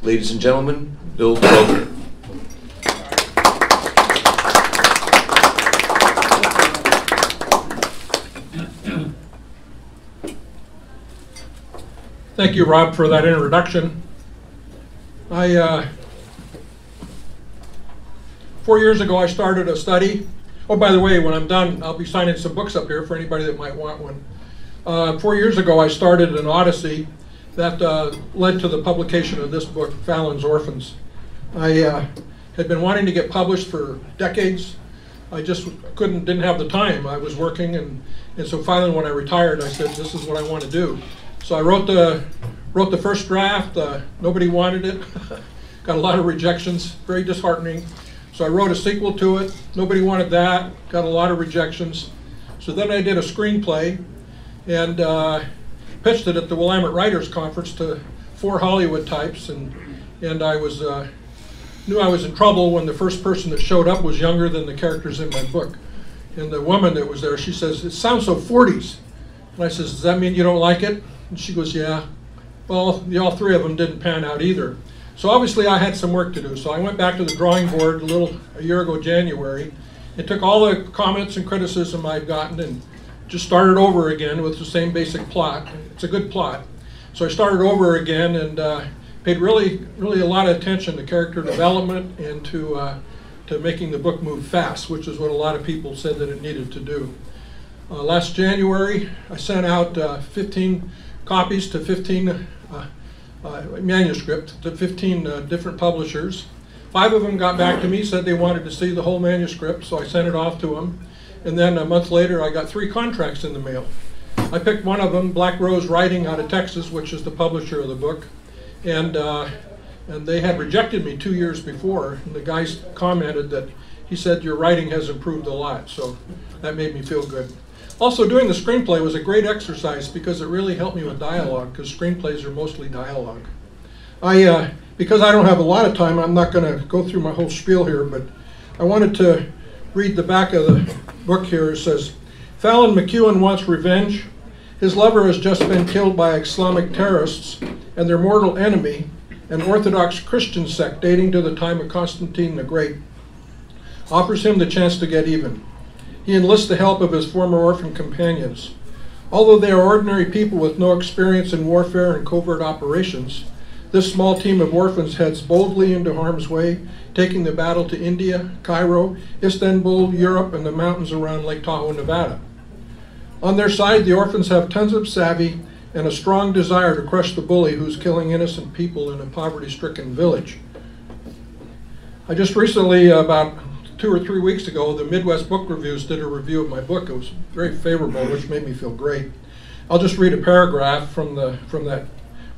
Ladies and gentlemen, Bill Kroger. Thank you, Rob, for that introduction. 4 years ago, I started a study. Oh, by the way, when I'm done, I'll be signing some books up here for anybody that might want one. 4 years ago, I started an odyssey that led to the publication of this book, Fallon's Orphans. I had been wanting to get published for decades. I just didn't have the time. I was working, and so finally when I retired, I said, this is what I want to do. So I wrote the first draft. Nobody wanted it. Got a lot of rejections, very disheartening. So I wrote a sequel to it. Nobody wanted that. Got a lot of rejections. So then I did a screenplay and pitched it at the Willamette Writers Conference to 4 Hollywood types, and I knew I was in trouble when the first person that showed up was younger than the characters in my book. And the woman that was there, she says, "It sounds so 40s." And I says, "Does that mean you don't like it?" And she goes, "Yeah." Well, all 3 of them didn't pan out either. So obviously I had some work to do. So I went back to the drawing board a year ago, January, and took all the comments and criticism I'd gotten and just started over again with the same basic plot. It's a good plot. So I started over again and paid really a lot of attention to character development and to making the book move fast, which is what a lot of people said that it needed to do. Last January, I sent out 15 copies to 15 manuscript to 15 different publishers. 5 of them got back to me, said they wanted to see the whole manuscript, so I sent it off to them. And then a month later, I got 3 contracts in the mail. I picked one of them, Black Rose Writing out of Texas, which is the publisher of the book. And they had rejected me 2 years before, and the guy commented that he said, "Your writing has improved a lot," so that made me feel good. Also, doing the screenplay was a great exercise because it really helped me with dialogue, because screenplays are mostly dialogue. Because I don't have a lot of time, I'm not going to go through my whole spiel here, but I wanted to read the back of the book here. It says, "Fallon McEwen wants revenge. His lover has just been killed by Islamic terrorists, and their mortal enemy, an Orthodox Christian sect dating to the time of Constantine the Great, offers him the chance to get even. He enlists the help of his former orphan companions. Although they are ordinary people with no experience in warfare and covert operations, this small team of orphans heads boldly into harm's way, taking the battle to India, Cairo, Istanbul, Europe, and the mountains around Lake Tahoe, Nevada. On their side, the orphans have tons of savvy and a strong desire to crush the bully who's killing innocent people in a poverty-stricken village." I just recently, about 2 or 3 weeks ago, the Midwest Book Reviews did a review of my book. It was very favorable, which made me feel great. I'll just read a paragraph from that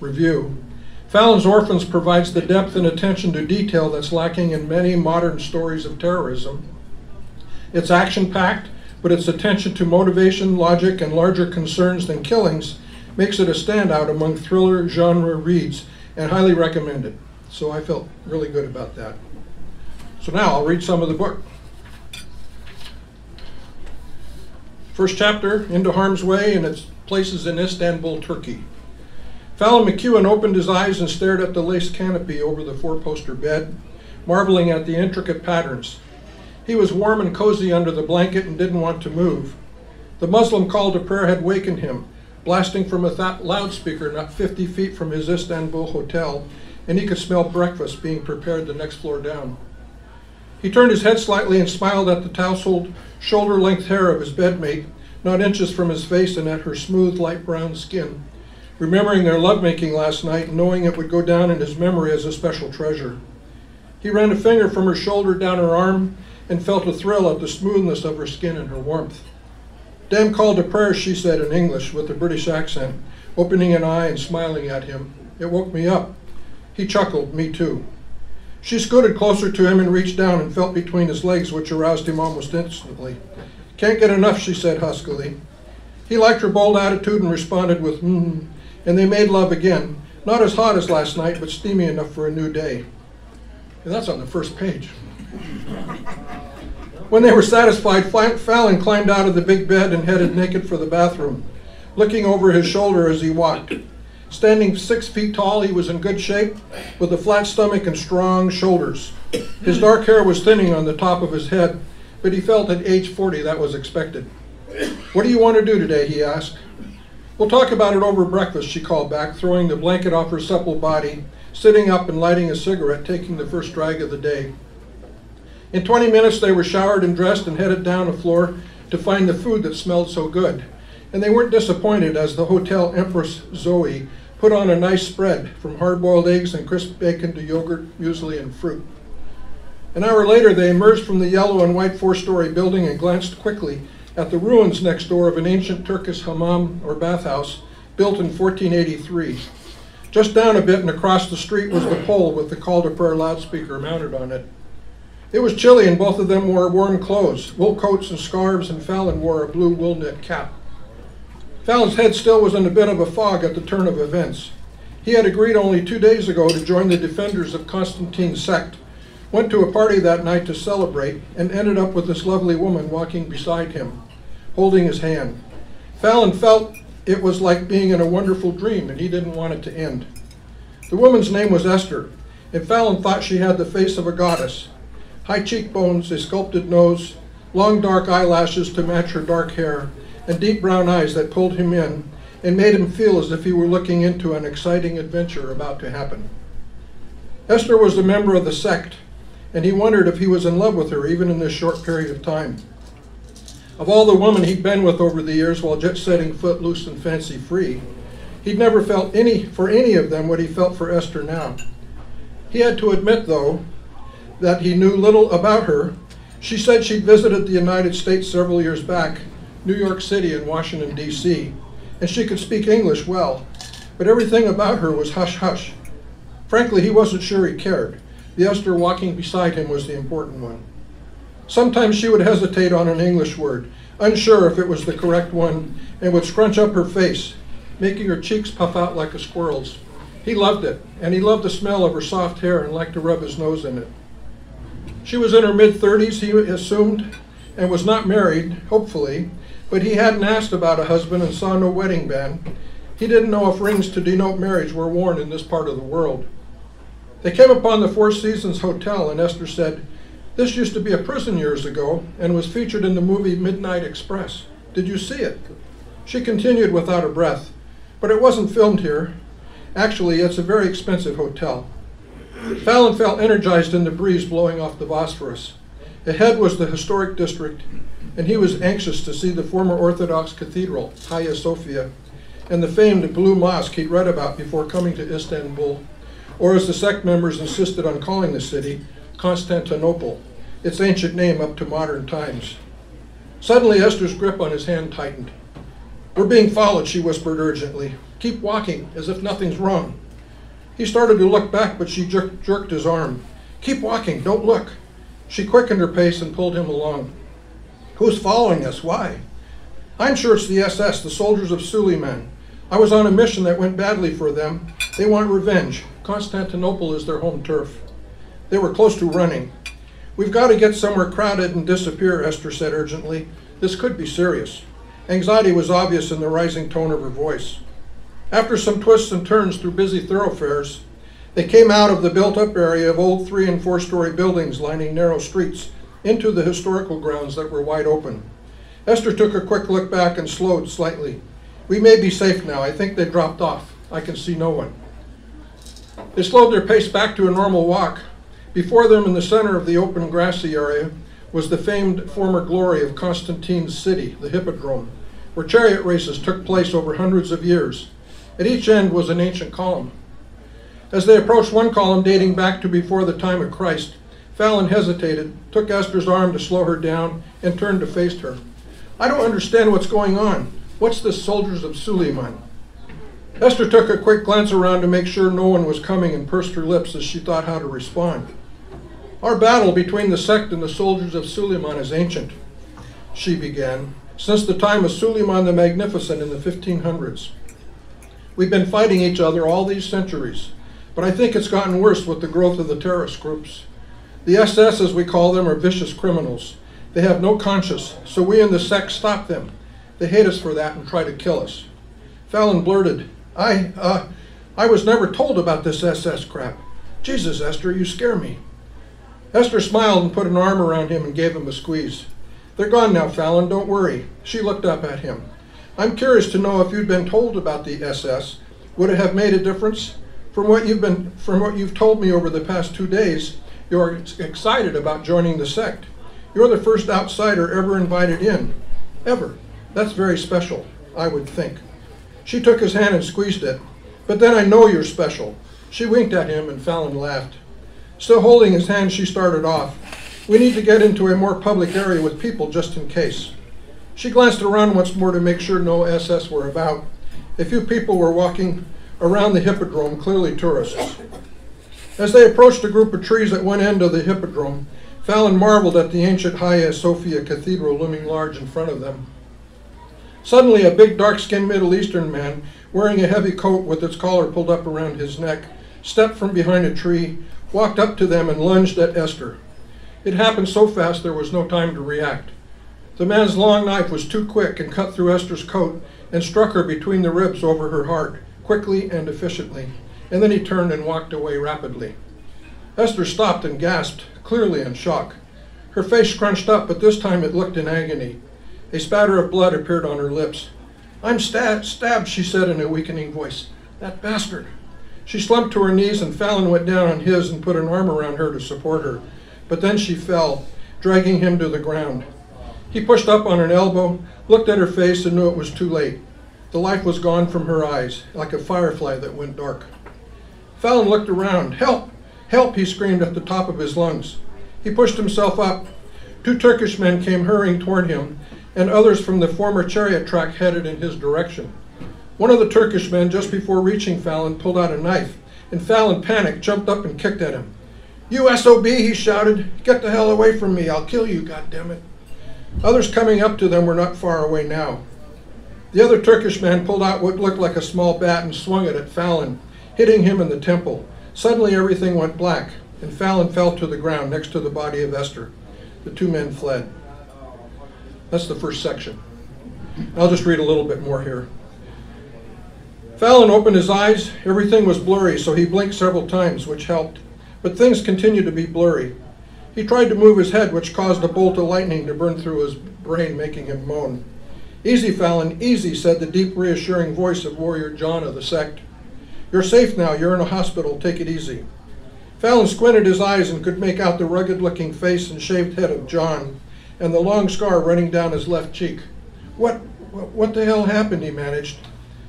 review. "Fallon's Orphans provides the depth and attention to detail that's lacking in many modern stories of terrorism. It's action-packed, but its attention to motivation, logic, and larger concerns than killings makes it a standout among thriller genre reads, and highly recommended." So I felt really good about that. So now I'll read some of the book. First chapter, Into Harm's Way, and its places in Istanbul, Turkey. Fallon McEwen opened his eyes and stared at the lace canopy over the 4-poster bed, marveling at the intricate patterns. He was warm and cozy under the blanket and didn't want to move. The Muslim call to prayer had wakened him, blasting from a loudspeaker not 50 feet from his Istanbul hotel, and he could smell breakfast being prepared the next floor down. He turned his head slightly and smiled at the tousled, shoulder-length hair of his bedmate, not inches from his face, and at her smooth, light brown skin, remembering their lovemaking last night and knowing it would go down in his memory as a special treasure. He ran a finger from her shoulder down her arm and felt a thrill at the smoothness of her skin and her warmth. "Damn call to prayer," she said in English with a British accent, opening an eye and smiling at him. "It woke me up." He chuckled, "Me too." She scooted closer to him and reached down and felt between his legs, which aroused him almost instantly. "Can't get enough," she said huskily. He liked her bold attitude and responded with and they made love again, not as hot as last night, but steamy enough for a new day. And that's on the first page. When they were satisfied, Fallon climbed out of the big bed and headed naked for the bathroom, looking over his shoulder as he walked. Standing 6 feet tall, he was in good shape, with a flat stomach and strong shoulders. His dark hair was thinning on the top of his head, but he felt at age 40 that was expected. "What do you want to do today?" he asked. "We'll talk about it over breakfast," she called back, throwing the blanket off her supple body, sitting up and lighting a cigarette, taking the first drag of the day. In 20 minutes, they were showered and dressed and headed down the floor to find the food that smelled so good. And they weren't disappointed, as the Hotel Empress Zoe put on a nice spread, from hard-boiled eggs and crisp bacon to yogurt, muesli, and fruit. An hour later, they emerged from the yellow and white 4-story building and glanced quickly at the ruins next door of an ancient Turkish hammam, or bathhouse, built in 1483. Just down a bit and across the street was the pole with the call to prayer loudspeaker mounted on it. It was chilly, and both of them wore warm clothes, wool coats and scarves, and Fallon wore a blue wool knit cap. Fallon's head still was in a bit of a fog at the turn of events. He had agreed only 2 days ago to join the defenders of Constantine's sect, went to a party that night to celebrate, and ended up with this lovely woman walking beside him, holding his hand. Fallon felt it was like being in a wonderful dream, and he didn't want it to end. The woman's name was Esther, and Fallon thought she had the face of a goddess. High cheekbones, a sculpted nose, long dark eyelashes to match her dark hair, and deep brown eyes that pulled him in and made him feel as if he were looking into an exciting adventure about to happen. Esther was a member of the sect, and he wondered if he was in love with her even in this short period of time. Of all the women he'd been with over the years while jet setting foot loose and fancy free, he'd never felt for any of them what he felt for Esther now. He had to admit, though, that he knew little about her. She said she'd visited the United States several years back, New York City and Washington, D.C., and she could speak English well, but everything about her was hush-hush. Frankly, he wasn't sure he cared. The Esther walking beside him was the important one. Sometimes she would hesitate on an English word, unsure if it was the correct one, and would scrunch up her face, making her cheeks puff out like a squirrel's. He loved it, and he loved the smell of her soft hair and liked to rub his nose in it. She was in her mid-30s, he assumed, and was not married, hopefully, but he hadn't asked about a husband and saw no wedding band. He didn't know if rings to denote marriage were worn in this part of the world. They came upon the Four Seasons Hotel, and Esther said, "This used to be a prison years ago and was featured in the movie Midnight Express. Did you see it?" She continued without a breath, "But it wasn't filmed here. Actually, it's a very expensive hotel." Fallon felt energized in the breeze blowing off the Bosphorus. Ahead was the historic district, and he was anxious to see the former Orthodox cathedral, Hagia Sophia, and the famed Blue Mosque he'd read about before coming to Istanbul, or as the sect members insisted on calling the city, Constantinople, its ancient name up to modern times. Suddenly, Esther's grip on his hand tightened. "We're being followed," she whispered urgently. "Keep walking, as if nothing's wrong." He started to look back, but she jerked his arm. "Keep walking, don't look." She quickened her pace and pulled him along. "Who's following us? Why?" "I'm sure it's the SS, the soldiers of Suleiman. I was on a mission that went badly for them. They want revenge. Constantinople is their home turf." They were close to running. "We've got to get somewhere crowded and disappear," Esther said urgently. "This could be serious." Anxiety was obvious in the rising tone of her voice. After some twists and turns through busy thoroughfares, they came out of the built-up area of old 3- and 4-story buildings lining narrow streets into the historical grounds that were wide open. Esther took a quick look back and slowed slightly. "We may be safe now. I think they dropped off. I can see no one." They slowed their pace back to a normal walk. Before them, in the center of the open grassy area, was the famed former glory of Constantine's city, the Hippodrome, where chariot races took place over hundreds of years. At each end was an ancient column. As they approached one column dating back to before the time of Christ, Fallon hesitated, took Esther's arm to slow her down, and turned to face her. "I don't understand what's going on. What's this soldiers of Suleiman?" Esther took a quick glance around to make sure no one was coming and pursed her lips as she thought how to respond. "Our battle between the sect and the soldiers of Suleiman is ancient," she began, "since the time of Suleiman the Magnificent in the 1500s. We've been fighting each other all these centuries, but I think it's gotten worse with the growth of the terrorist groups. The SS, as we call them, are vicious criminals. They have no conscience, so we in the sect stop them. They hate us for that and try to kill us." Fallon blurted, I was never told about this SS crap. Jesus, Esther, you scare me. Esther smiled and put an arm around him and gave him a squeeze. They're gone now, Fallon, don't worry. She looked up at him. I'm curious to know if you'd been told about the SS. Would it have made a difference? From what you've told me over the past 2 days, you're excited about joining the sect. You're the first outsider ever invited in. Ever. That's very special, I would think. She took his hand and squeezed it. But then I know you're special. She winked at him and Fallon laughed. Still holding his hand, she started off. We need to get into a more public area with people just in case. She glanced around once more to make sure no SS were about. A few people were walking around the hippodrome, clearly tourists. As they approached a group of trees at one end of the hippodrome, Fallon marveled at the ancient Hagia Sophia Cathedral looming large in front of them. Suddenly, a big, dark-skinned Middle Eastern man, wearing a heavy coat with its collar pulled up around his neck, stepped from behind a tree, walked up to them, and lunged at Esther. It happened so fast there was no time to react. The man's long knife was too quick and cut through Esther's coat and struck her between the ribs over her heart, quickly and efficiently, and then he turned and walked away rapidly. Esther stopped and gasped, clearly in shock. Her face scrunched up, but this time it looked in agony. A spatter of blood appeared on her lips. I'm stabbed, she said in a weakening voice. That bastard. She slumped to her knees and Fallon went down on his and put an arm around her to support her. But then she fell, dragging him to the ground. He pushed up on an elbow, looked at her face, and knew it was too late. The life was gone from her eyes, like a firefly that went dark. Fallon looked around. Help! Help! He screamed at the top of his lungs. He pushed himself up. 2 Turkish men came hurrying toward him, and others from the former chariot track headed in his direction. One of the Turkish men, just before reaching Fallon, pulled out a knife, and Fallon, panicked, jumped up and kicked at him. You SOB, he shouted. Get the hell away from me. I'll kill you, goddammit. Others coming up to them were not far away now. The other Turkish man pulled out what looked like a small bat and swung it at Fallon, hitting him in the temple. Suddenly everything went black, and Fallon fell to the ground next to the body of Esther. The 2 men fled. That's the first section. I'll just read a little bit more here. Fallon opened his eyes. Everything was blurry, so he blinked several times, which helped. But things continued to be blurry. He tried to move his head, which caused a bolt of lightning to burn through his brain, making him moan. Easy, Fallon, easy, said the deep, reassuring voice of Warrior John of the sect. You're safe now. You're in a hospital. Take it easy. Fallon squinted his eyes and could make out the rugged-looking face and shaved head of John, and the long scar running down his left cheek. What the hell happened, he managed.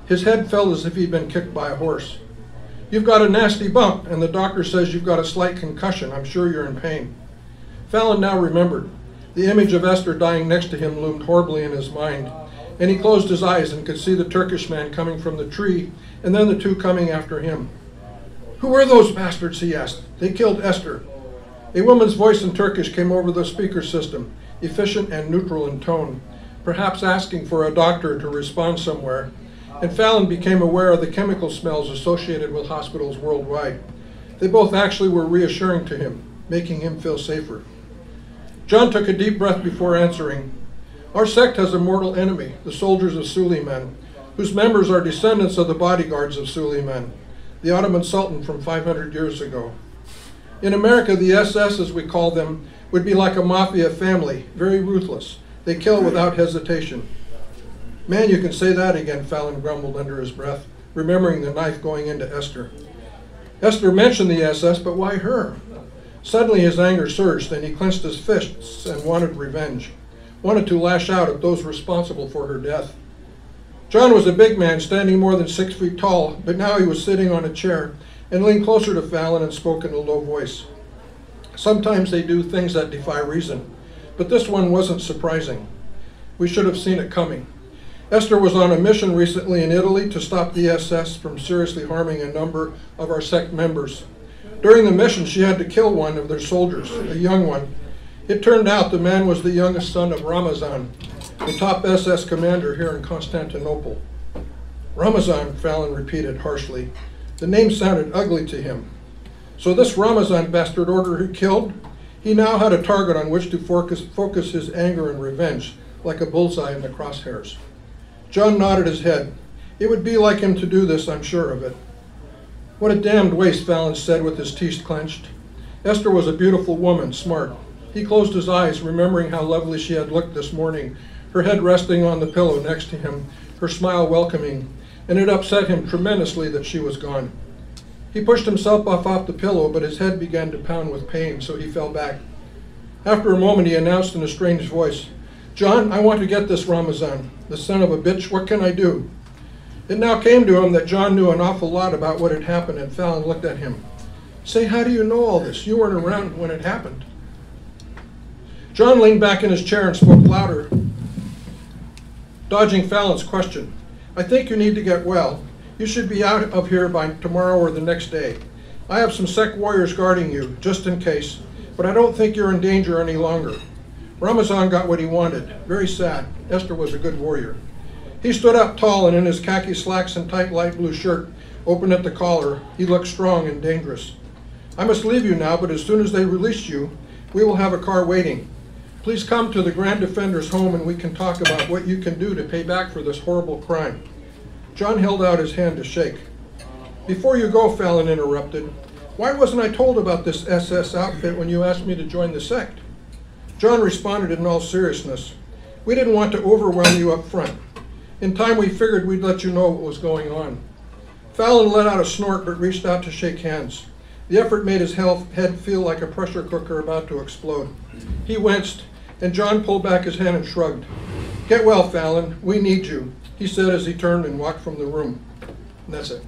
His head felt as if he'd been kicked by a horse. You've got a nasty bump, and the doctor says you've got a slight concussion. I'm sure you're in pain. Fallon now remembered. The image of Esther dying next to him loomed horribly in his mind, and he closed his eyes and could see the Turkish man coming from the tree, and then the 2 coming after him. Who were those bastards, he asked. They killed Esther. A woman's voice in Turkish came over the speaker system, efficient and neutral in tone, perhaps asking for a doctor to respond somewhere, and Fallon became aware of the chemical smells associated with hospitals worldwide. They both actually were reassuring to him, making him feel safer. John took a deep breath before answering. Our sect has a mortal enemy, the soldiers of Suleiman, whose members are descendants of the bodyguards of Suleiman, the Ottoman Sultan from 500 years ago. In America, the SS, as we call them, would be like a mafia family, very ruthless. They kill without hesitation. Man, you can say that again, Fallon grumbled under his breath, remembering the knife going into Esther. Esther mentioned the SS, but why her? Suddenly his anger surged, and he clenched his fists and wanted revenge, wanted to lash out at those responsible for her death. John was a big man, standing more than 6 feet tall, but now he was sitting on a chair and leaned closer to Fallon and spoke in a low voice. Sometimes they do things that defy reason, but this one wasn't surprising. We should have seen it coming. Esther was on a mission recently in Italy to stop the SS from seriously harming a number of our sect members. During the mission, she had to kill one of their soldiers, a young one. It turned out the man was the youngest son of Ramazan, the top SS commander here in Constantinople. Ramazan, Fallon repeated harshly. The name sounded ugly to him. So this Ramazan bastard ordered her killed? He now had a target on which to focus his anger and revenge, like a bullseye in the crosshairs. John nodded his head. It would be like him to do this, I'm sure of it. What a damned waste, Fallon said with his teeth clenched. Esther was a beautiful woman, smart. He closed his eyes, remembering how lovely she had looked this morning, her head resting on the pillow next to him, her smile welcoming, and it upset him tremendously that she was gone. He pushed himself off the pillow, but his head began to pound with pain, so he fell back. After a moment, he announced in a strange voice, "John, I want to get this Ramazan. The son of a bitch, what can I do?" It now came to him that John knew an awful lot about what had happened, and Fallon looked at him. "Say, how do you know all this? You weren't around when it happened." John leaned back in his chair and spoke louder, dodging Fallon's question. "I think you need to get well. You should be out of here by tomorrow or the next day. I have some Sec warriors guarding you, just in case, but I don't think you're in danger any longer." Ramazan got what he wanted. Very sad. Esther was a good warrior. He stood up tall and in his khaki slacks and tight light blue shirt, open at the collar, he looked strong and dangerous. "I must leave you now, but as soon as they release you, we will have a car waiting. Please come to the Grand Defender's home and we can talk about what you can do to pay back for this horrible crime." John held out his hand to shake. "Before you go," Fallon interrupted, "why wasn't I told about this SS outfit when you asked me to join the sect?" John responded in all seriousness, "We didn't want to overwhelm you up front. In time we figured we'd let you know what was going on." Fallon let out a snort but reached out to shake hands. The effort made his head feel like a pressure cooker about to explode. He winced, and John pulled back his hand and shrugged. "Get well, Fallon. We need you," he said as he turned and walked from the room. And that's it.